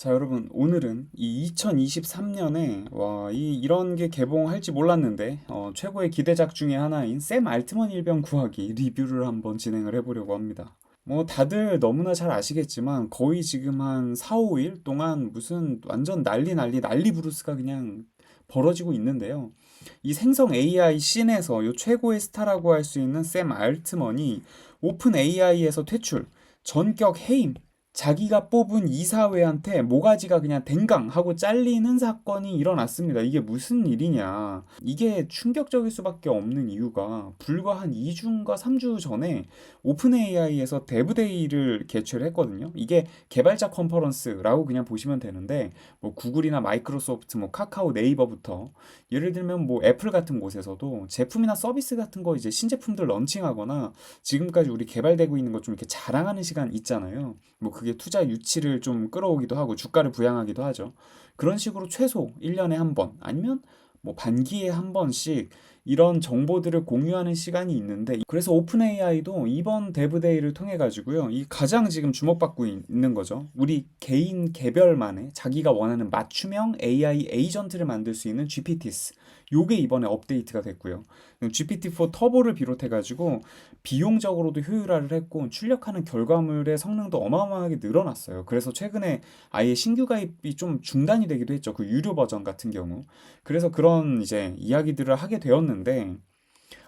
자, 여러분, 오늘은 이 2023년에 이런 게 개봉할지 몰랐는데 최고의 기대작 중에 하나인 샘 알트먼 일병 구하기 리뷰를 한번 진행을 해보려고 합니다. 뭐 다들 너무나 잘 아시겠지만 거의 지금 한 4, 5일 동안 무슨 완전 난리 부르스가 그냥 벌어지고 있는데요. 이 생성 AI 씬에서 요 최고의 스타라고 할 수 있는 샘 알트먼이 오픈 AI에서 퇴출, 전격 해임, 자기가 뽑은 이사회한테 모가지가 그냥 댕강 하고 잘리는 사건이 일어났습니다. 이게 무슨 일이냐. 이게 충격적일 수밖에 없는 이유가 불과 한 2주인가 3주 전에 오픈 AI에서 데브데이를 개최를 했거든요. 이게 개발자 컨퍼런스라고 그냥 보시면 되는데 뭐 구글이나 마이크로소프트, 뭐 카카오, 네이버부터 예를 들면 뭐 애플 같은 곳에서도 제품이나 서비스 같은 거 이제 신제품들 런칭하거나 지금까지 우리 개발되고 있는 것 좀 이렇게 자랑하는 시간 있잖아요. 뭐 그게 투자 유치를 좀 끌어오기도 하고 주가를 부양하기도 하죠. 그런 식으로 최소 1년에 한 번 아니면 뭐 반기에 한 번씩 이런 정보들을 공유하는 시간이 있는데 그래서 오픈 AI도 이번 데브데이를 통해 가지고요. 이 가장 지금 주목받고 있는 거죠. 우리 개인 개별만의 자기가 원하는 맞춤형 AI 에이전트를 만들 수 있는 GPTs. 요게 이번에 업데이트가 됐고요. GPT-4 터보를 비롯해 가지고 비용적으로도 효율화를 했고 출력하는 결과물의 성능도 어마어마하게 늘어났어요. 그래서 최근에 아예 신규 가입이 좀 중단이 되기도 했죠. 그 유료 버전 같은 경우. 그래서 그런 이제 이야기들을 하게 되었는데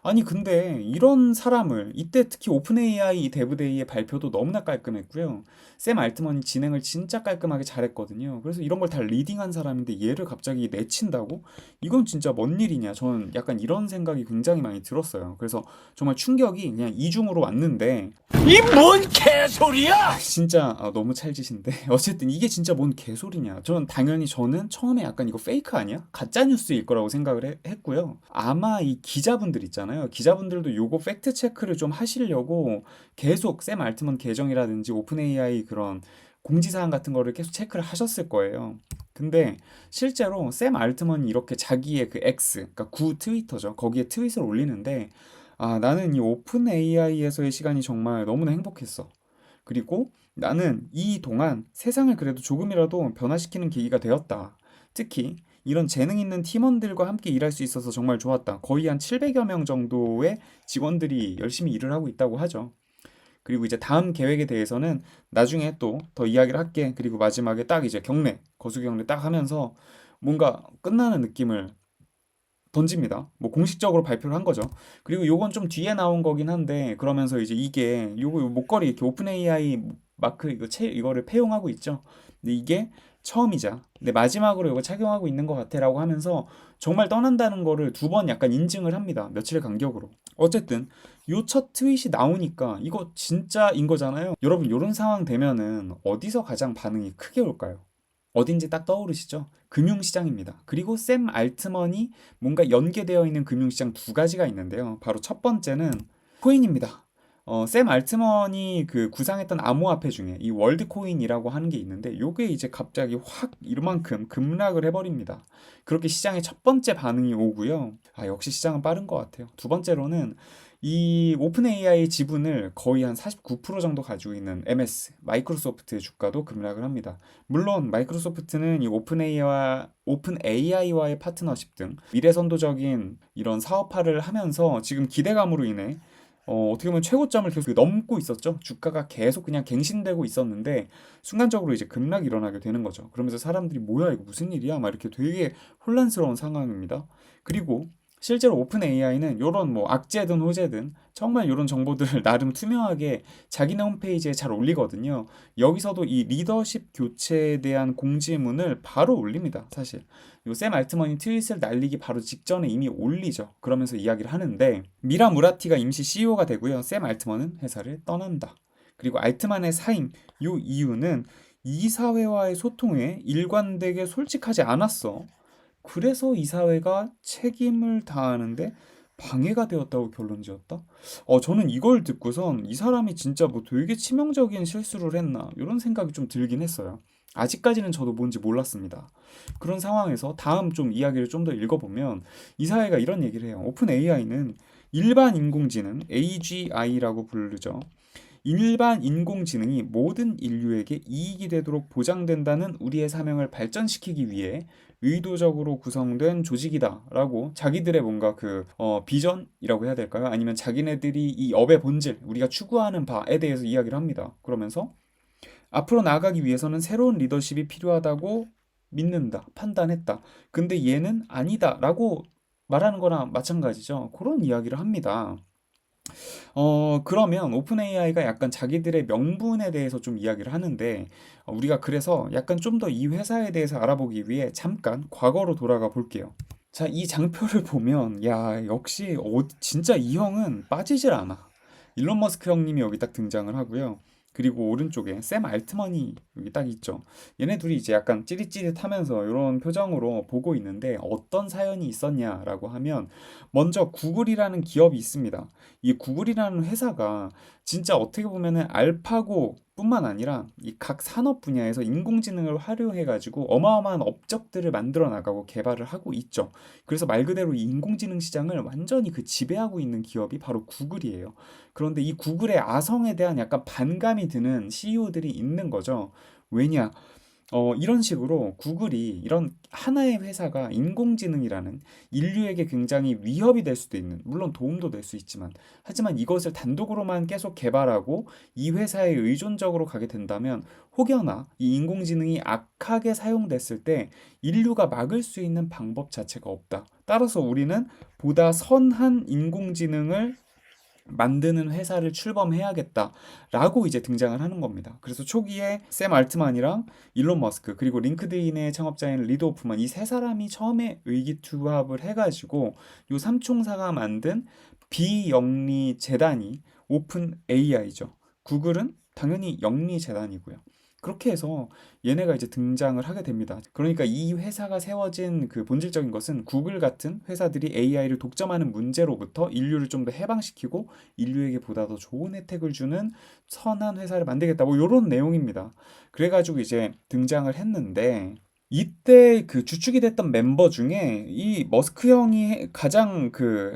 아니 근데 이런 사람을 이때 특히 오픈 AI 데브데이의 발표도 너무나 깔끔했고요. 샘 알트먼이 진행을 진짜 깔끔하게 잘했거든요. 그래서 이런 걸 다 리딩한 사람인데 얘를 갑자기 내친다고? 이건 진짜 뭔 일이냐? 저는 약간 이런 생각이 굉장히 많이 들었어요. 그래서 정말 충격이 그냥 이중으로 왔는데 이 뭔 개소리야! 진짜 너무 찰지신데 어쨌든 이게 진짜 뭔 개소리냐. 저는 처음에 약간 이거 페이크 아니야? 가짜 뉴스일 거라고 생각을 했고요. 아마 이 기자분들 있잖아요. 기자분들도 요거 팩트 체크를 좀 하시려고 계속 샘 알트먼 계정이라든지 오픈 AI 그런 공지사항 같은 거를 계속 체크를 하셨을 거예요. 근데 실제로 샘 알트먼이 이렇게 자기의 그 X, 그러니까 구 트위터죠. 거기에 트윗을 올리는데 나는 이 오픈 AI에서의 시간이 정말 너무나 행복했어. 그리고 나는 이 동안 세상을 그래도 조금이라도 변화시키는 계기가 되었다. 특히 이런 재능 있는 팀원들과 함께 일할 수 있어서 정말 좋았다. 거의 한 700여 명 정도의 직원들이 열심히 일을 하고 있다고 하죠. 그리고 이제 다음 계획에 대해서는 나중에 또 더 이야기를 할게. 그리고 마지막에 딱 이제 거수 경례 딱 하면서 뭔가 끝나는 느낌을 던집니다. 뭐 공식적으로 발표를 한 거죠. 그리고 요건 좀 뒤에 나온 거긴 한데 그러면서 이제 이게 요거 목걸이 이렇게 오픈 AI 마크 이거를 폐용하고 있죠. 근데 이게 처음이자 근데 마지막으로 이거 착용하고 있는 것 같아라고 하면서 정말 떠난다는 거를 두 번 약간 인증을 합니다. 며칠 간격으로. 어쨌든 요 첫 트윗이 나오니까 이거 진짜인 거잖아요. 여러분 요런 상황 되면은 어디서 가장 반응이 크게 올까요? 어딘지 딱 떠오르시죠? 금융시장입니다. 그리고 샘 알트먼이 뭔가 연계되어 있는 금융시장 두 가지가 있는데요. 바로 첫 번째는 코인입니다. 샘 알트먼이 그 구상했던 암호화폐 중에 이 월드코인이라고 하는 게 있는데 요게 이제 갑자기 확 이만큼 급락을 해버립니다. 그렇게 시장의 첫 번째 반응이 오고요. 역시 시장은 빠른 것 같아요. 두 번째로는 이 오픈 AI 지분을 거의 한 49% 정도 가지고 있는 MS, 마이크로소프트의 주가도 급락을 합니다. 물론 마이크로소프트는 이 오픈 AI와의 파트너십 등 미래선도적인 이런 사업화를 하면서 지금 기대감으로 인해 어떻게 보면 최고점을 계속 넘고 있었죠. 주가가 계속 그냥 갱신되고 있었는데 순간적으로 이제 급락이 일어나게 되는 거죠. 그러면서 사람들이 뭐야 이거 무슨 일이야? 막 이렇게 되게 혼란스러운 상황입니다. 그리고 실제로 오픈 AI는 이런 뭐 악재든 호재든 정말 이런 정보들을 나름 투명하게 자기네 홈페이지에 잘 올리거든요. 여기서도 이 리더십 교체에 대한 공지문을 바로 올립니다. 사실 요 샘 알트먼이 트윗을 날리기 바로 직전에 이미 올리죠. 그러면서 이야기를 하는데 미라 무라티가 임시 CEO가 되고요. 샘 알트먼은 회사를 떠난다. 그리고 알트만의 사임 요 이유는 이사회와의 소통에 일관되게 솔직하지 않았어. 그래서 이사회가 책임을 다하는데 방해가 되었다고 결론 지었다? 저는 이걸 듣고선 이 사람이 진짜 뭐 되게 치명적인 실수를 했나 이런 생각이 좀 들긴 했어요. 아직까지는 저도 뭔지 몰랐습니다. 그런 상황에서 다음 좀 이야기를 좀 더 읽어보면 이사회가 이런 얘기를 해요. 오픈 AI는 일반 인공지능 AGI라고 부르죠. 일반 인공지능이 모든 인류에게 이익이 되도록 보장된다는 우리의 사명을 발전시키기 위해 의도적으로 구성된 조직이다라고 자기들의 뭔가 비전이라고 해야 될까요? 아니면 자기네들이 이 업의 본질, 우리가 추구하는 바에 대해서 이야기를 합니다. 그러면서 앞으로 나아가기 위해서는 새로운 리더십이 필요하다고 믿는다, 판단했다. 근데 얘는 아니다라고 말하는 거랑 마찬가지죠. 그런 이야기를 합니다. 그러면 오픈 AI가 약간 자기들의 명분에 대해서 좀 이야기를 하는데, 우리가 그래서 약간 좀 더 이 회사에 대해서 알아보기 위해 잠깐 과거로 돌아가 볼게요. 자, 이 장표를 보면, 야, 역시, 진짜 이 형은 빠지질 않아. 일론 머스크 형님이 여기 딱 등장을 하고요. 그리고 오른쪽에 샘 알트먼이 여기 딱 있죠. 얘네 둘이 이제 약간 찌릿찌릿하면서 이런 표정으로 보고 있는데 어떤 사연이 있었냐라고 하면 먼저 구글이라는 기업이 있습니다. 이 구글이라는 회사가 진짜 어떻게 보면은 알파고 뿐만 아니라 이 각 산업 분야에서 인공지능을 활용해 가지고 어마어마한 업적들을 만들어 나가고 개발을 하고 있죠. 그래서 말 그대로 이 인공지능 시장을 완전히 지배하고 있는 기업이 바로 구글이에요. 그런데 이 구글의 아성에 대한 약간 반감이 드는 CEO들이 있는 거죠. 왜냐? 이런 식으로 구글이 이런 하나의 회사가 인공지능이라는 인류에게 굉장히 위협이 될 수도 있는, 물론 도움도 될 수 있지만, 하지만 이것을 단독으로만 계속 개발하고 이 회사에 의존적으로 가게 된다면 혹여나 이 인공지능이 악하게 사용됐을 때 인류가 막을 수 있는 방법 자체가 없다. 따라서 우리는 보다 선한 인공지능을 만드는 회사를 출범해야겠다라고 이제 등장을 하는 겁니다. 그래서 초기에 샘 알트만이랑 일론 머스크 그리고 링크드인의 창업자인 리드 오프만 이 세 사람이 처음에 의기투합을 해가지고 요 삼총사가 만든 비영리 재단이 오픈 AI죠. 구글은 당연히 영리 재단이고요. 그렇게 해서 얘네가 이제 등장을 하게 됩니다. 그러니까 이 회사가 세워진 그 본질적인 것은 구글 같은 회사들이 AI를 독점하는 문제로부터 인류를 좀 더 해방시키고 인류에게 보다 더 좋은 혜택을 주는 선한 회사를 만들겠다. 뭐 이런 내용입니다. 그래가지고 이제 등장을 했는데 이때 그 주축이 됐던 멤버 중에 이 머스크 형이 가장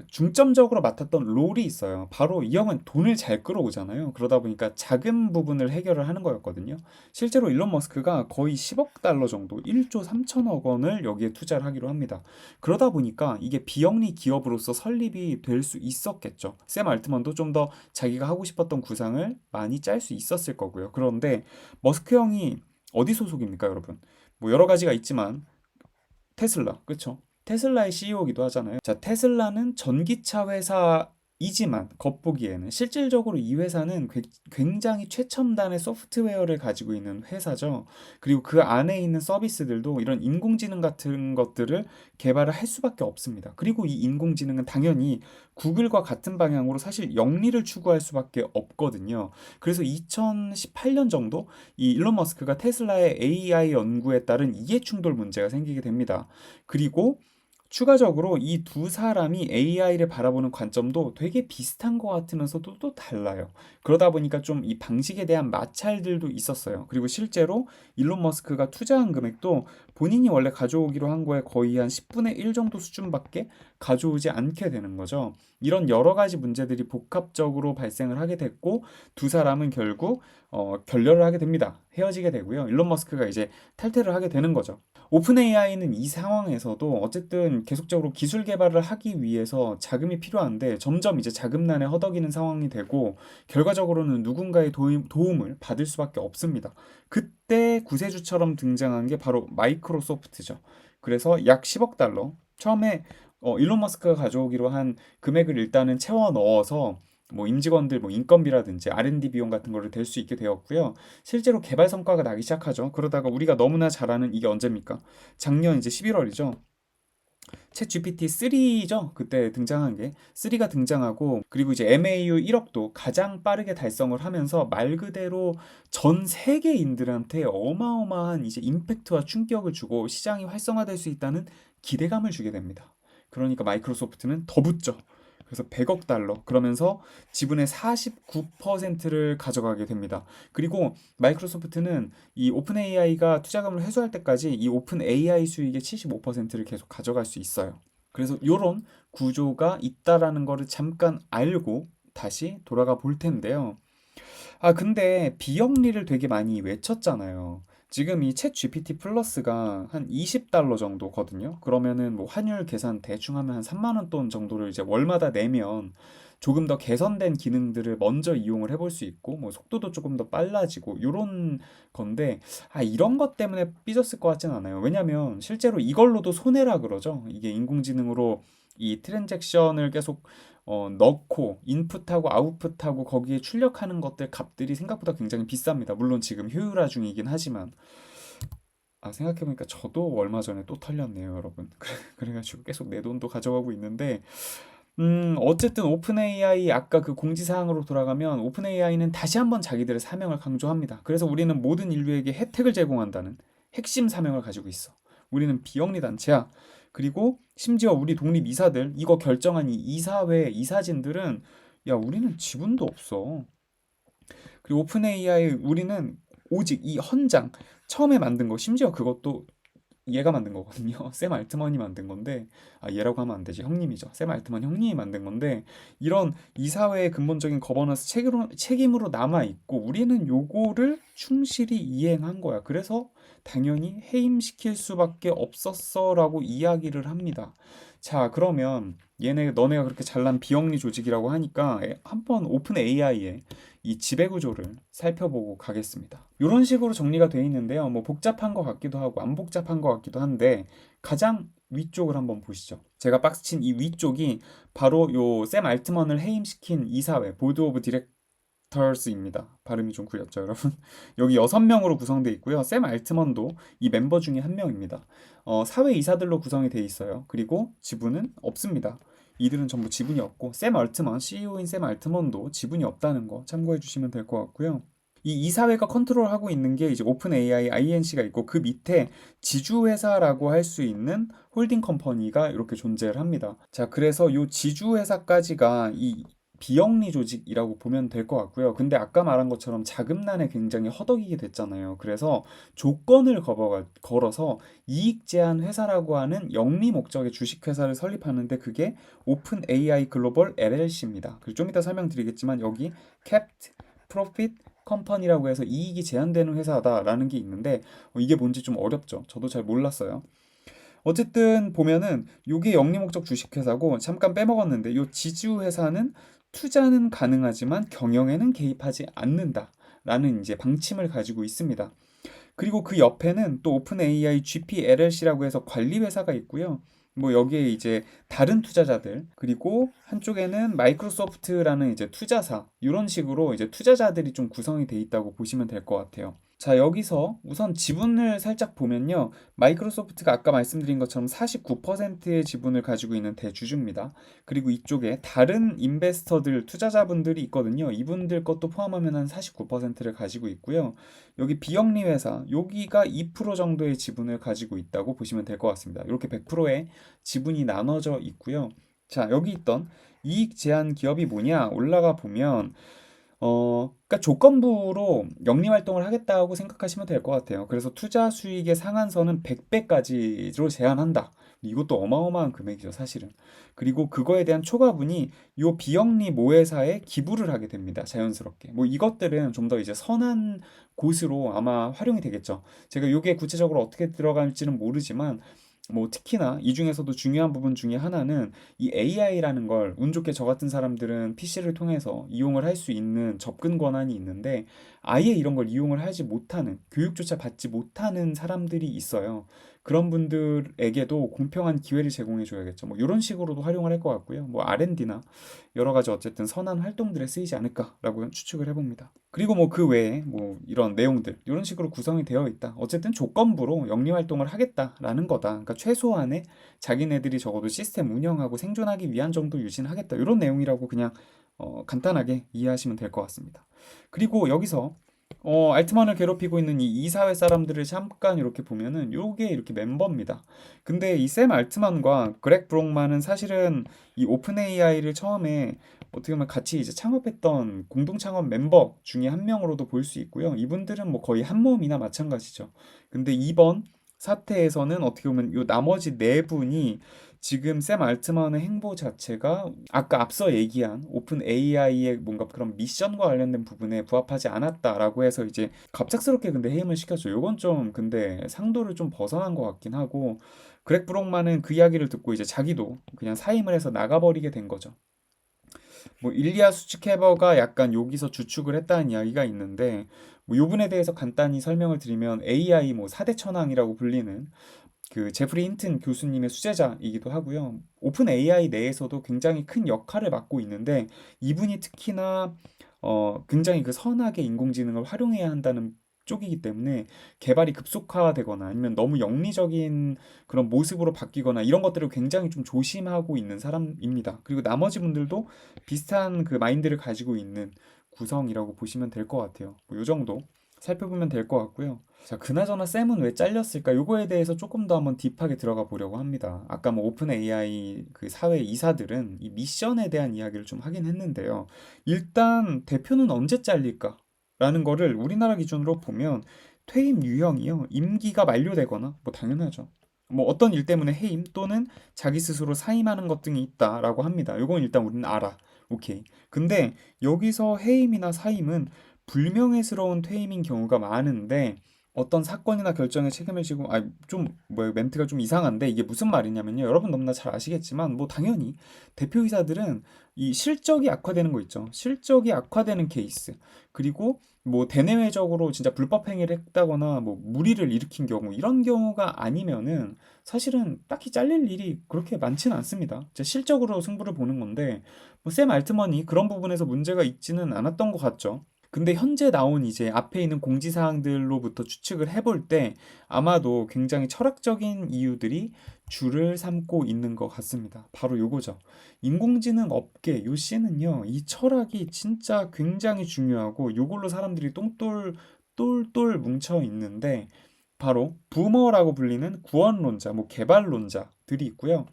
중점적으로 맡았던 롤이 있어요. 바로 이 형은 돈을 잘 끌어오잖아요. 그러다 보니까 자금 부분을 해결을 하는 거였거든요. 실제로 일론 머스크가 거의 10억 달러 정도, 1조 3천억 원을 여기에 투자를 하기로 합니다. 그러다 보니까 이게 비영리 기업으로서 설립이 될 수 있었겠죠. 샘 알트먼도 좀 더 자기가 하고 싶었던 구상을 많이 짤 수 있었을 거고요. 그런데 머스크 형이 어디 소속입니까, 여러분? 뭐 여러 가지가 있지만 테슬라, 그렇죠? 테슬라의 CEO이기도 하잖아요. 자, 테슬라는 전기차 회사이지만 겉보기에는 실질적으로 이 회사는 굉장히 최첨단의 소프트웨어를 가지고 있는 회사죠. 그리고 그 안에 있는 서비스들도 이런 인공지능 같은 것들을 개발을 할 수밖에 없습니다. 그리고 이 인공지능은 당연히 구글과 같은 방향으로 사실 영리를 추구할 수밖에 없거든요. 그래서 2018년 정도 이 일론 머스크가 테슬라의 AI 연구에 따른 이해충돌 문제가 생기게 됩니다. 그리고 추가적으로 이 두 사람이 AI를 바라보는 관점도 되게 비슷한 것 같으면서도 또 달라요. 그러다 보니까 좀 이 방식에 대한 마찰들도 있었어요. 그리고 실제로 일론 머스크가 투자한 금액도 본인이 원래 가져오기로 한 거에 거의 한 10분의 1 정도 수준밖에 가져오지 않게 되는 거죠. 이런 여러 가지 문제들이 복합적으로 발생을 하게 됐고 두 사람은 결국 결렬을 하게 됩니다. 헤어지게 되고요. 일론 머스크가 이제 탈퇴를 하게 되는 거죠. 오픈 AI는 이 상황에서도 어쨌든 계속적으로 기술 개발을 하기 위해서 자금이 필요한데 점점 이제 자금난에 허덕이는 상황이 되고 결과적으로는 누군가의 도움을 받을 수밖에 없습니다. 그때 구세주처럼 등장한 게 바로 마이크로소프트죠. 그래서 약 10억 달러 처음에 일론 머스크가 가져오기로 한 금액을 일단은 채워 넣어서 뭐 임직원들 뭐 인건비라든지 R&D 비용 같은 거를 댈 수 있게 되었고요. 실제로 개발 성과가 나기 시작하죠. 그러다가 우리가 너무나 잘 아는 이게 언제입니까? 작년 이제 11월이죠. 챗 GPT 3죠. 그때 등장한 게 3가 등장하고 그리고 이제 MAU 1억도 가장 빠르게 달성을 하면서 말 그대로 전 세계인들한테 어마어마한 이제 임팩트와 충격을 주고 시장이 활성화될 수 있다는 기대감을 주게 됩니다. 그러니까 마이크로소프트는 더 붙죠. 그래서 100억 달러 그러면서 지분의 49%를 가져가게 됩니다. 그리고 마이크로소프트는 이 오픈 AI가 투자금을 회수할 때까지 이 오픈 AI 수익의 75%를 계속 가져갈 수 있어요. 그래서 이런 구조가 있다라는 거를 잠깐 알고 다시 돌아가 볼 텐데요. 아, 근데 비영리를 되게 많이 외쳤잖아요. 지금 이 챗 GPT 플러스가 한 $20 정도거든요. 그러면은 뭐 환율 계산 대충 하면 한 3만 원 돈 정도를 이제 월마다 내면 조금 더 개선된 기능들을 먼저 이용을 해볼 수 있고, 뭐 속도도 조금 더 빨라지고, 요런 건데, 아, 이런 것 때문에 삐졌을 것 같진 않아요. 왜냐면 실제로 이걸로도 손해라 그러죠. 이게 인공지능으로 이 트랜잭션을 계속 넣고 인풋하고 아웃풋하고 거기에 출력하는 것들 값들이 생각보다 굉장히 비쌉니다. 물론 지금 효율화 중이긴 하지만 아, 생각해보니까 저도 얼마 전에 또 털렸네요, 여러분. 그래가지고 계속 내 돈도 가져가고 있는데 어쨌든 오픈 AI 아까 그 공지사항으로 돌아가면 오픈 AI는 다시 한번 자기들의 사명을 강조합니다. 그래서 우리는 모든 인류에게 혜택을 제공한다는 핵심 사명을 가지고 있어. 우리는 비영리 단체야. 그리고 심지어 우리 독립 이사들 이거 결정한 이 이사회 이사진들은 야, 우리는 지분도 없어. 그리고 오픈 AI 우리는 오직 이 헌장 처음에 만든 거 심지어 그것도 얘가 만든 거거든요. 샘 알트만이 만든 건데, 아, 얘라고 하면 안 되지. 형님이죠. 샘 알트만 형님이 만든 건데, 이런 이사회의 근본적인 거버넌스 책임으로 남아 있고, 우리는 요거를 충실히 이행한 거야. 그래서 당연히 해임시킬 수밖에 없었어라고 이야기를 합니다. 자, 그러면 너네가 그렇게 잘난 비영리 조직이라고 하니까 한번 오픈 AI의 이 지배구조를 살펴보고 가겠습니다. 이런 식으로 정리가 되어 있는데요. 뭐 복잡한 것 같기도 하고 안 복잡한 것 같기도 한데 가장 위쪽을 한번 보시죠. 제가 박스친 이 위쪽이 바로 요 샘 알트먼을 해임시킨 이사회 보드 오브 디렉터스입니다. 발음이 좀 구렸죠, 여러분. 여기 6명으로 구성되어 있고요. 샘 알트먼도 이 멤버 중에 한 명입니다. 사회 이사들로 구성이 되어 있어요. 그리고 지분은 없습니다. 이들은 전부 지분이 없고 샘 알트먼, CEO인 샘 알트먼도 지분이 없다는 거 참고해 주시면 될 것 같고요. 이 이사회가 컨트롤하고 있는 게 이제 오픈 AI, INC가 있고 그 밑에 지주회사라고 할 수 있는 홀딩 컴퍼니가 이렇게 존재를 합니다. 자, 그래서 이 지주회사까지가 이 비영리 조직이라고 보면 될 것 같고요. 근데 아까 말한 것처럼 자금난에 굉장히 허덕이게 됐잖아요. 그래서 조건을 걸어서 이익 제한 회사라고 하는 영리 목적의 주식회사를 설립하는데 그게 오픈 AI 글로벌 LLC입니다. 그리고 좀 이따 설명드리겠지만 여기 Capped Profit 컴퍼니라고 해서 이익이 제한되는 회사다라는 게 있는데 이게 뭔지 좀 어렵죠. 저도 잘 몰랐어요. 어쨌든 보면은 요게 영리 목적 주식회사고 잠깐 빼먹었는데 요 지주회사는 투자는 가능하지만 경영에는 개입하지 않는다라는 이제 방침을 가지고 있습니다. 그리고 그 옆에는 또 오픈 AI GP LLC라고 해서 관리 회사가 있고요. 뭐 여기에 이제 다른 투자자들 그리고 한쪽에는 마이크로소프트라는 이제 투자사 이런 식으로 이제 투자자들이 좀 구성이 돼 있다고 보시면 될 것 같아요. 자, 여기서 우선 지분을 살짝 보면요. 마이크로소프트가 아까 말씀드린 것처럼 49%의 지분을 가지고 있는 대주주입니다. 그리고 이쪽에 다른 인베스터들, 투자자분들이 있거든요. 이분들 것도 포함하면 한 49%를 가지고 있고요. 여기 비영리 회사, 여기가 2% 정도의 지분을 가지고 있다고 보시면 될 것 같습니다. 이렇게 100%의 지분이 나눠져 있고요. 자, 여기 있던 이익 제한 기업이 뭐냐? 올라가 보면 그러니까 조건부로 영리 활동을 하겠다고 생각하시면 될 것 같아요. 그래서 투자 수익의 상한선은 100배까지로 제한한다. 이것도 어마어마한 금액이죠, 사실은. 그리고 그거에 대한 초과분이 요 비영리 모회사에 기부를 하게 됩니다, 자연스럽게. 뭐 이것들은 좀 더 이제 선한 곳으로 아마 활용이 되겠죠. 제가 요게 구체적으로 어떻게 들어갈지는 모르지만 뭐 특히나 이 중에서도 중요한 부분 중에 하나는 이 AI라는 걸 운 좋게 저 같은 사람들은 PC를 통해서 이용을 할 수 있는 접근 권한이 있는데 아예 이런 걸 이용을 하지 못하는 교육조차 받지 못하는 사람들이 있어요. 그런 분들에게도 공평한 기회를 제공해 줘야겠죠. 뭐 이런 식으로도 활용을 할 것 같고요. 뭐 R&D나 여러 가지 어쨌든 선한 활동들에 쓰이지 않을까라고 추측을 해봅니다. 그리고 뭐 그 외에 뭐 이런 내용들 이런 식으로 구성이 되어 있다. 어쨌든 조건부로 영리 활동을 하겠다라는 거다. 그러니까 최소한의 자기네들이 적어도 시스템 운영하고 생존하기 위한 정도 유지는 하겠다. 이런 내용이라고 그냥 간단하게 이해하시면 될 것 같습니다. 그리고 여기서 알트만을 괴롭히고 있는 이 이사회 사람들을 잠깐 이렇게 보면은 요게 이렇게 멤버입니다. 근데 이 샘 알트만과 그렉 브록만은 사실은 이 오픈 AI를 처음에 어떻게 보면 같이 이제 창업했던 공동 창업 멤버 중에 한 명으로도 볼 수 있고요. 이분들은 뭐 거의 한 몸이나 마찬가지죠. 근데 이번 사태에서는 어떻게 보면 요 나머지 네 분이 지금 샘 알트만의 행보 자체가 아까 앞서 얘기한 오픈 AI의 뭔가 그런 미션과 관련된 부분에 부합하지 않았다라고 해서 이제 갑작스럽게 근데 해임을 시켰죠. 요건 좀 근데 상도를 좀 벗어난 것 같긴 하고 그렉 브록만은 그 이야기를 듣고 이제 자기도 그냥 사임을 해서 나가버리게 된 거죠. 뭐 일리아 수츠케버가 약간 여기서 주축을 했다는 이야기가 있는데 뭐 요분에 대해서 간단히 설명을 드리면 AI 뭐 4대 천왕이라고 불리는 그 제프리 힌튼 교수님의 수제자이기도 하고요. 오픈 AI 내에서도 굉장히 큰 역할을 맡고 있는데 이분이 특히나 굉장히 그 선하게 인공지능을 활용해야 한다는 쪽이기 때문에 개발이 급속화되거나 아니면 너무 영리적인 그런 모습으로 바뀌거나 이런 것들을 굉장히 좀 조심하고 있는 사람입니다. 그리고 나머지 분들도 비슷한 그 마인드를 가지고 있는 구성이라고 보시면 될 것 같아요. 뭐요 정도 살펴보면 될 것 같고요. 자, 그나저나 샘은 왜 잘렸을까? 요거에 대해서 조금 더 한번 딥하게 들어가 보려고 합니다. 아까 뭐 오픈 AI 그 사회 이사들은 이 미션에 대한 이야기를 좀 하긴 했는데요. 일단 대표는 언제 잘릴까? 라는 거를 우리나라 기준으로 보면 퇴임 유형이요. 임기가 만료되거나 뭐 당연하죠. 뭐 어떤 일 때문에 해임 또는 자기 스스로 사임하는 것 등이 있다라고 합니다. 요건 일단 우리는 알아. 오케이. 근데 여기서 해임이나 사임은 불명예스러운 퇴임인 경우가 많은데 어떤 사건이나 결정에 책임을 지고 좀 뭐 멘트가 좀 이상한데 이게 무슨 말이냐면요. 여러분 너무나 잘 아시겠지만 뭐 당연히 대표이사들은 이 실적이 악화되는 거 있죠. 실적이 악화되는 케이스. 그리고 뭐 대내외적으로 진짜 불법 행위를 했다거나 뭐 무리를 일으킨 경우 이런 경우가 아니면은 사실은 딱히 잘릴 일이 그렇게 많지는 않습니다. 진짜 실적으로 승부를 보는 건데 뭐 샘 알트먼이 그런 부분에서 문제가 있지는 않았던 것 같죠. 근데 현재 나온 이제 앞에 있는 공지사항들로부터 추측을 해볼 때 아마도 굉장히 철학적인 이유들이 줄을 삼고 있는 것 같습니다. 바로 요거죠. 인공지능 업계 요 씨는요, 이 철학이 진짜 굉장히 중요하고 요걸로 사람들이 똘똘 뭉쳐 있는데 바로 부머라고 불리는 구원론자, 뭐 개발론자들이 있고요.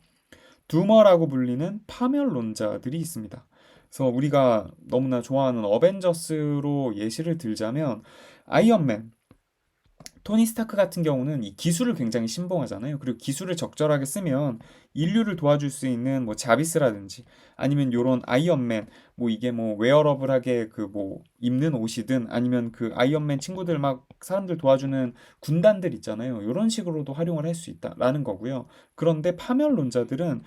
두머라고 불리는 파멸론자들이 있습니다. 그래서 우리가 너무나 좋아하는 어벤져스로 예시를 들자면 아이언맨, 토니 스타크 같은 경우는 이 기술을 굉장히 신봉하잖아요. 그리고 기술을 적절하게 쓰면 인류를 도와줄 수 있는 뭐 자비스라든지 아니면 요런 아이언맨 뭐 이게 뭐 웨어러블하게 그 뭐 입는 옷이든 아니면 그 아이언맨 친구들 막 사람들 도와주는 군단들 있잖아요. 요런 식으로도 활용을 할 수 있다라는 거고요. 그런데 파멸론자들은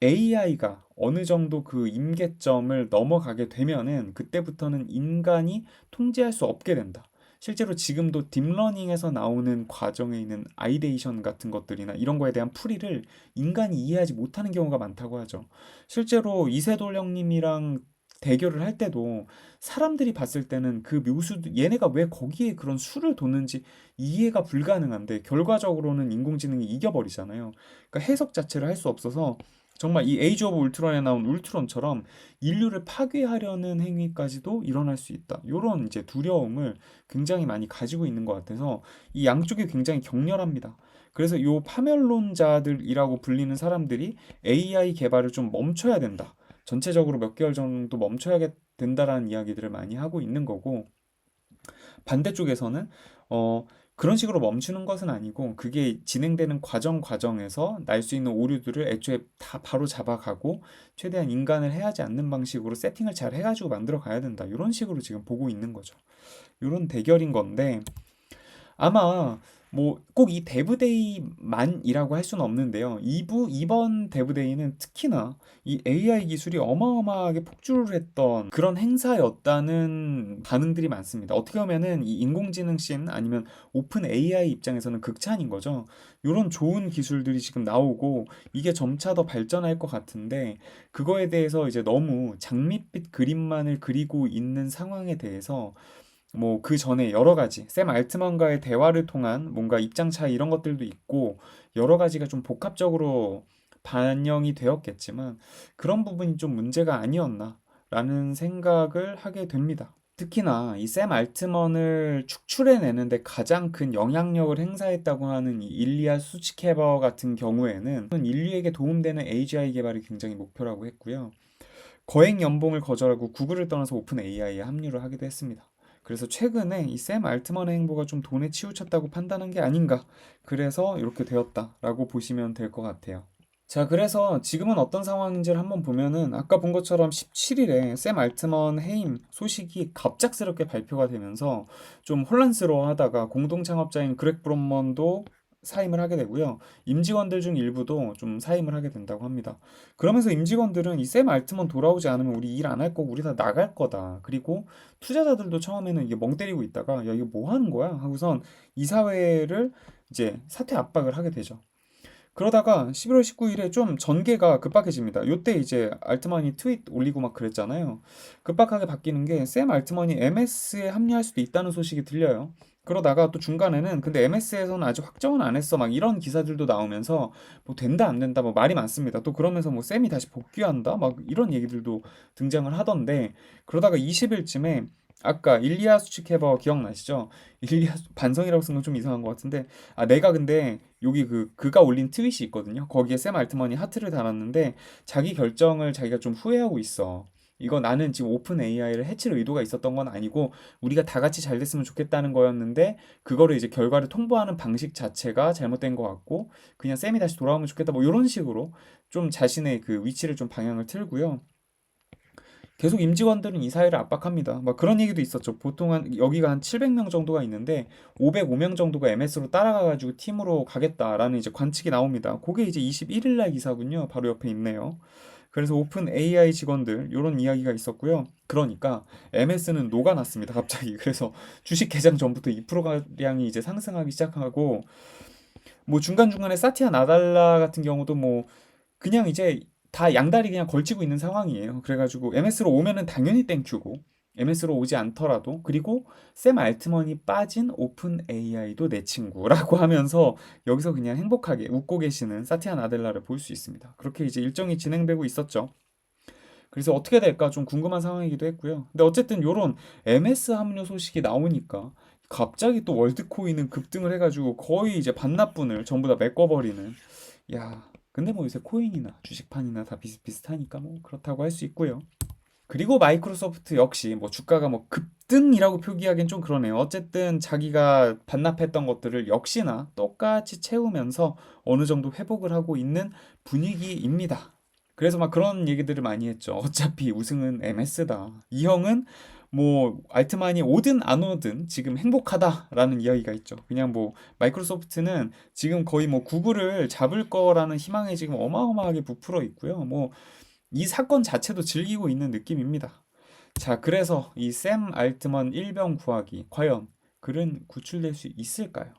AI가 어느 정도 그 임계점을 넘어가게 되면은 그때부터는 인간이 통제할 수 없게 된다. 실제로 지금도 딥러닝에서 나오는 과정에 있는 아이데이션 같은 것들이나 이런 거에 대한 풀이를 인간이 이해하지 못하는 경우가 많다고 하죠. 실제로 이세돌 형님이랑 대결을 할 때도 사람들이 봤을 때는 그 묘수, 얘네가 왜 거기에 그런 수를 뒀는지 이해가 불가능한데 결과적으로는 인공지능이 이겨버리잖아요. 그러니까 해석 자체를 할 수 없어서 정말 이 에이지 오브 울트론에 나온 울트론처럼 인류를 파괴하려는 행위까지도 일어날 수 있다. 이런 이제 두려움을 굉장히 많이 가지고 있는 것 같아서 이 양쪽이 굉장히 격렬합니다. 그래서 요 파멸론자들이라고 불리는 사람들이 AI 개발을 좀 멈춰야 된다. 전체적으로 몇 개월 정도 멈춰야 된다라는 이야기들을 많이 하고 있는 거고 반대쪽에서는 그런 식으로 멈추는 것은 아니고 그게 진행되는 과정에서 날 수 있는 오류들을 애초에 다 바로 잡아가고 최대한 인간을 해하지 않는 방식으로 세팅을 잘 해가지고 만들어 가야 된다. 이런 식으로 지금 보고 있는 거죠. 이런 대결인 건데 아마 뭐 꼭 이 데브데이만이라고 할 수는 없는데요. 이번 데브데이는 특히나 이 AI 기술이 어마어마하게 폭주를 했던 그런 행사였다는 반응들이 많습니다. 어떻게 보면은 이 인공지능 씬 아니면 오픈 AI 입장에서는 극찬인 거죠. 이런 좋은 기술들이 지금 나오고 이게 점차 더 발전할 것 같은데 그거에 대해서 이제 너무 장밋빛 그림만을 그리고 있는 상황에 대해서 뭐 그 전에 여러 가지 샘 알트만과의 대화를 통한 뭔가 입장 차이 이런 것들도 있고 여러 가지가 좀 복합적으로 반영이 되었겠지만 그런 부분이 좀 문제가 아니었나라는 생각을 하게 됩니다. 특히나 이 샘 알트먼을 축출해내는데 가장 큰 영향력을 행사했다고 하는 이 일리아 수치케버 같은 경우에는 인류에게 도움되는 AGI 개발이 굉장히 목표라고 했고요. 거액 연봉을 거절하고 구글을 떠나서 오픈 AI에 합류를 하기도 했습니다. 그래서 최근에 이 샘 알트만의 행보가 좀 돈에 치우쳤다고 판단한 게 아닌가. 그래서 이렇게 되었다라고 보시면 될 것 같아요. 자, 그래서 지금은 어떤 상황인지를 한번 보면은 아까 본 것처럼 17일에 샘 알트먼 해임 소식이 갑작스럽게 발표가 되면서 좀 혼란스러워 하다가 공동 창업자인 그렉 브론먼도 사임을 하게 되고요. 임직원들 중 일부도 좀 사임을 하게 된다고 합니다. 그러면서 임직원들은 이 샘 알트먼 돌아오지 않으면 우리 일 안 할 거고 우리 다 나갈 거다. 그리고 투자자들도 처음에는 이게 멍 때리고 있다가 야, 이거 뭐 하는 거야? 하고선 이사회를 이제 사퇴 압박을 하게 되죠. 그러다가 11월 19일에 좀 전개가 급박해집니다. 요때 이제 알트만이 트윗 올리고 막 그랬잖아요. 급박하게 바뀌는 게 샘 알트만이 MS에 합류할 수도 있다는 소식이 들려요. 그러다가 또 중간에는 근데 MS에서는 아직 확정은 안 했어 막 이런 기사들도 나오면서 뭐 된다 안 된다 뭐 말이 많습니다. 또 그러면서 뭐 샘이 다시 복귀한다 막 이런 얘기들도 등장을 하던데 그러다가 20일쯤에 아까 일리아 수치케버 기억나시죠? 일리아 반성이라고 쓴 건 좀 이상한 것 같은데 아 내가 근데 여기 그가 올린 트윗이 있거든요. 거기에 샘 알트먼이 하트를 달았는데 자기 결정을 자기가 좀 후회하고 있어. 이거 나는 지금 오픈 AI를 해칠 의도가 있었던 건 아니고 우리가 다 같이 잘 됐으면 좋겠다는 거였는데 그거를 이제 결과를 통보하는 방식 자체가 잘못된 것 같고 그냥 샘이 다시 돌아오면 좋겠다 뭐 이런 식으로 좀 자신의 그 위치를 좀 방향을 틀고요. 계속 임직원들은 이 사회를 압박합니다. 막 그런 얘기도 있었죠. 보통 여기가 한 700명 정도가 있는데 505명 정도가 MS로 따라가가지고 팀으로 가겠다라는 이제 관측이 나옵니다. 그게 이제 21일 날 기사군요. 바로 옆에 있네요. 그래서 오픈 AI 직원들 이런 이야기가 있었고요. 그러니까 MS는 녹아났습니다. 갑자기. 그래서 주식 개장 전부터 2%가량이 이제 상승하기 시작하고 뭐 중간중간에 사티아 나달라 같은 경우도 뭐 그냥 이제 다 양다리 그냥 걸치고 있는 상황이에요. 그래가지고 MS로 오면은 당연히 땡큐고 MS로 오지 않더라도 그리고 샘 알트먼이 빠진 오픈 AI도 내 친구라고 하면서 여기서 그냥 행복하게 웃고 계시는 사티아 나델라를 볼 수 있습니다. 그렇게 이제 일정이 진행되고 있었죠. 그래서 어떻게 될까 좀 궁금한 상황이기도 했고요. 근데 어쨌든 요런 MS 합류 소식이 나오니까 갑자기 또 월드코인은 급등을 해가지고 거의 이제 반납분을 전부 다 메꿔버리는 야 근데 뭐 요새 코인이나 주식판이나 다 비슷비슷하니까 뭐 그렇다고 할 수 있고요. 그리고 마이크로소프트 역시 뭐 주가가 뭐 급등이라고 표기하기엔 좀 그러네요. 어쨌든 자기가 반납했던 것들을 역시나 똑같이 채우면서 어느 정도 회복을 하고 있는 분위기입니다. 그래서 막 그런 얘기들을 많이 했죠. 어차피 우승은 MS다. 이 형은 뭐 알트만이 오든 안 오든 지금 행복하다라는 이야기가 있죠. 그냥 뭐 마이크로소프트는 지금 거의 뭐 구글을 잡을 거라는 희망에 지금 어마어마하게 부풀어 있고요. 뭐 이 사건 자체도 즐기고 있는 느낌입니다. 자, 그래서 이 샘 알트먼 일병 구하기 과연 글은 구출될 수 있을까요?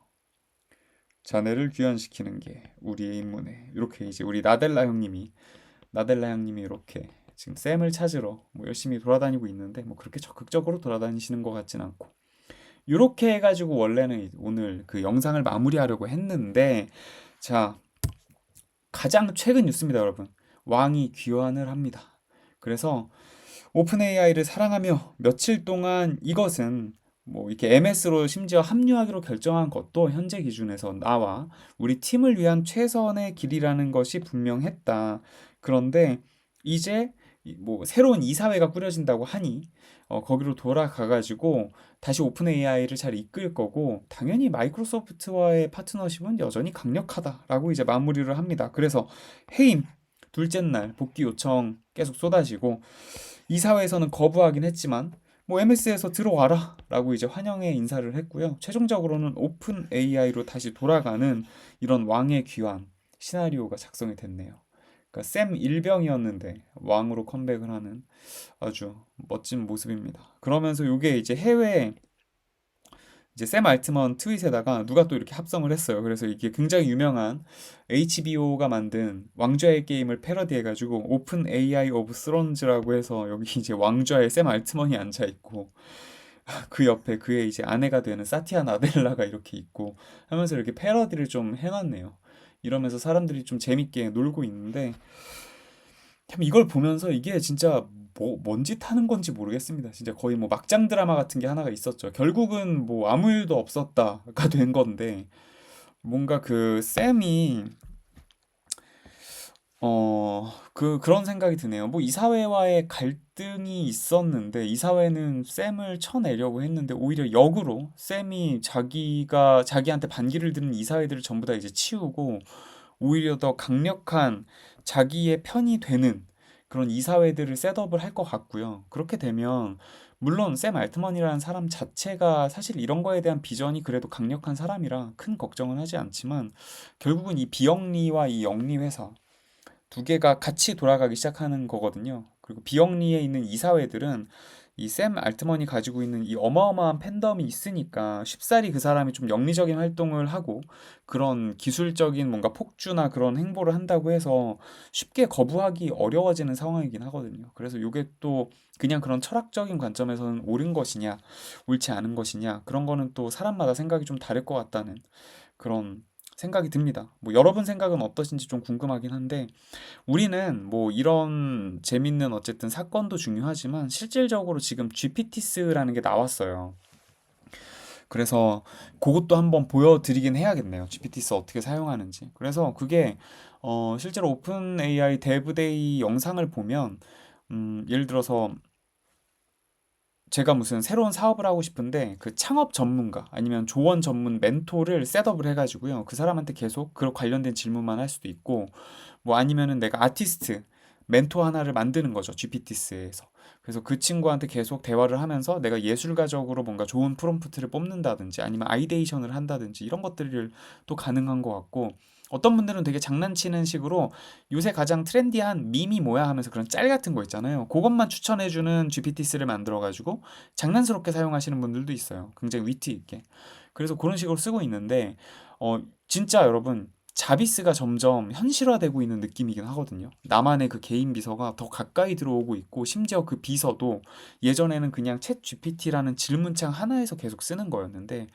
자네를 귀환시키는 게 우리의 임무네. 이렇게 이제 우리 나델라 형님이 이렇게 지금 샘을 찾으러 뭐 열심히 돌아다니고 있는데 뭐 그렇게 적극적으로 돌아다니시는 것 같진 않고 이렇게 해가지고 원래는 오늘 그 영상을 마무리하려고 했는데 자 가장 최근 뉴스입니다 여러분 왕이 귀환을 합니다 그래서 오픈 AI를 사랑하며 며칠 동안 이것은 뭐 이렇게 MS로 심지어 합류하기로 결정한 것도 현재 기준에서 나와 우리 팀을 위한 최선의 길이라는 것이 분명했다. 그런데 이제 뭐 새로운 이사회가 꾸려진다고 하니 거기로 돌아가가지고 다시 오픈 AI를 잘 이끌 거고 당연히 마이크로소프트와의 파트너십은 여전히 강력하다라고 이제 마무리를 합니다. 그래서 해임 둘째 날 복귀 요청 계속 쏟아지고 이사회에서는 거부하긴 했지만 뭐 MS에서 들어와라 라고 이제 환영의 인사를 했고요. 최종적으로는 오픈 AI로 다시 돌아가는 이런 왕의 귀환 시나리오가 작성이 됐네요. 그러니까 샘 일병이었는데 왕으로 컴백을 하는 아주 멋진 모습입니다. 그러면서 이게 이제 해외 이제 샘 알트먼 트윗에다가 누가 또 이렇게 합성을 했어요. 그래서 이게 굉장히 유명한 HBO가 만든 왕좌의 게임을 패러디해가지고 오픈 AI 오브 스론즈라고 해서 여기 이제 왕좌의 샘 알트먼이 앉아 있고 그 옆에 그의 이제 아내가 되는 사티아 나델라가 이렇게 있고 하면서 이렇게 패러디를 좀 해놨네요. 이러면서 사람들이 좀 재밌게 놀고 있는데 참 이걸 보면서 이게 진짜 뭔 짓 하는 건지 모르겠습니다. 진짜 거의 뭐 막장 드라마 같은 게 하나가 있었죠. 결국은 뭐 아무 일도 없었다가 된 건데 뭔가 그 샘이 그런 생각이 드네요. 뭐 이사회와의 갈등이 있었는데 이사회는 쌤을 쳐내려고 했는데 오히려 역으로 쌤이 자기한테 반기를 드는 이사회들을 전부 다 이제 치우고 오히려 더 강력한 자기의 편이 되는 그런 이사회들을 셋업을 할 것 같고요. 그렇게 되면 물론 샘 알트먼이라는 사람 자체가 사실 이런 거에 대한 비전이 그래도 강력한 사람이라 큰 걱정은 하지 않지만 결국은 이 비영리와 이 영리 회사 두 개가 같이 돌아가기 시작하는 거거든요. 그리고 비영리에 있는 이사회들은 이 샘 알트먼이 가지고 있는 이 어마어마한 팬덤이 있으니까 쉽사리 그 사람이 좀 영리적인 활동을 하고 그런 기술적인 뭔가 폭주나 그런 행보를 한다고 해서 쉽게 거부하기 어려워지는 상황이긴 하거든요. 그래서 이게 또 그냥 그런 철학적인 관점에서는 옳은 것이냐, 옳지 않은 것이냐, 그런 거는 또 사람마다 생각이 좀 다를 것 같다는 그런 생각이 듭니다. 뭐 여러분 생각은 어떠신지 좀 궁금하긴 한데 우리는 뭐 이런 재밌는 어쨌든 사건도 중요하지만 실질적으로 지금 GPT스라는 게 나왔어요. 그래서 그것도 한번 보여드리긴 해야겠네요. GPT스 어떻게 사용하는지. 그래서 그게 실제로 오픈 AI 데브데이 영상을 보면 예를 들어서 제가 무슨 새로운 사업을 하고 싶은데 그 창업 전문가 아니면 조언 전문 멘토를 셋업을 해가지고요. 그 사람한테 계속 그 관련된 질문만 할 수도 있고 뭐 아니면은 내가 아티스트 멘토 하나를 만드는 거죠. GPT스에서. 그래서 그 친구한테 계속 대화를 하면서 내가 예술가적으로 뭔가 좋은 프롬프트를 뽑는다든지 아니면 아이데이션을 한다든지 이런 것들을 또 가능한 것 같고 어떤 분들은 되게 장난치는 식으로 요새 가장 트렌디한 밈이 뭐야 하면서 그런 짤 같은 거 있잖아요. 그것만 추천해주는 GPT스를 만들어가지고 장난스럽게 사용하시는 분들도 있어요. 굉장히 위트 있게. 그래서 그런 식으로 쓰고 있는데, 진짜 여러분, 자비스가 점점 현실화되고 있는 느낌이긴 하거든요. 나만의 그 개인 비서가 더 가까이 들어오고 있고, 심지어 그 비서도 예전에는 그냥 챗 GPT라는 질문창 하나에서 계속 쓰는 거였는데,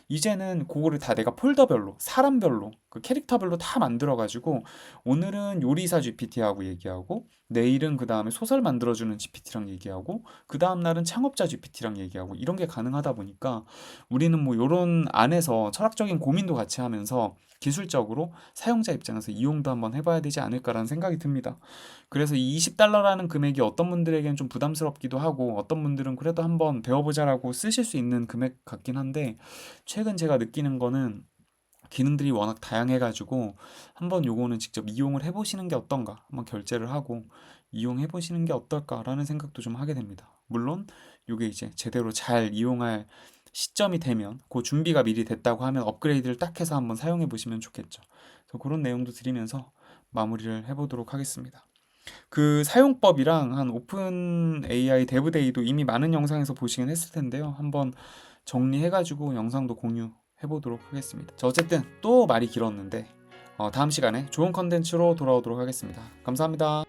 이제는 그거를 다 내가 폴더별로, 사람별로, 그 캐릭터별로 다 만들어가지고, 오늘은 요리사 GPT하고 얘기하고, 내일은 그 다음에 소설 만들어주는 GPT랑 얘기하고, 그 다음날은 창업자 GPT랑 얘기하고, 이런 게 가능하다 보니까, 우리는 뭐 요런 안에서 철학적인 고민도 같이 하면서, 기술적으로 사용자 입장에서 이용도 한번 해봐야 되지 않을까라는 생각이 듭니다. 그래서 이 $20라는 금액이 어떤 분들에게는 좀 부담스럽기도 하고 어떤 분들은 그래도 한번 배워보자라고 쓰실 수 있는 금액 같긴 한데 최근 제가 느끼는 거는 기능들이 워낙 다양해가지고 한번 요거는 직접 이용을 해보시는 게 어떤가 한번 결제를 하고 이용해보시는 게 어떨까라는 생각도 좀 하게 됩니다. 물론 요게 이제 제대로 잘 이용할 시점이 되면 그 준비가 미리 됐다고 하면 업그레이드를 딱 해서 한번 사용해 보시면 좋겠죠. 그래서 그런 내용도 드리면서 마무리를 해보도록 하겠습니다. 그 사용법이랑 한 오픈 AI 데브데이도 이미 많은 영상에서 보시긴 했을 텐데요. 한번 정리해가지고 영상도 공유해보도록 하겠습니다. 자, 어쨌든 또 말이 길었는데 다음 시간에 좋은 컨텐츠로 돌아오도록 하겠습니다. 감사합니다.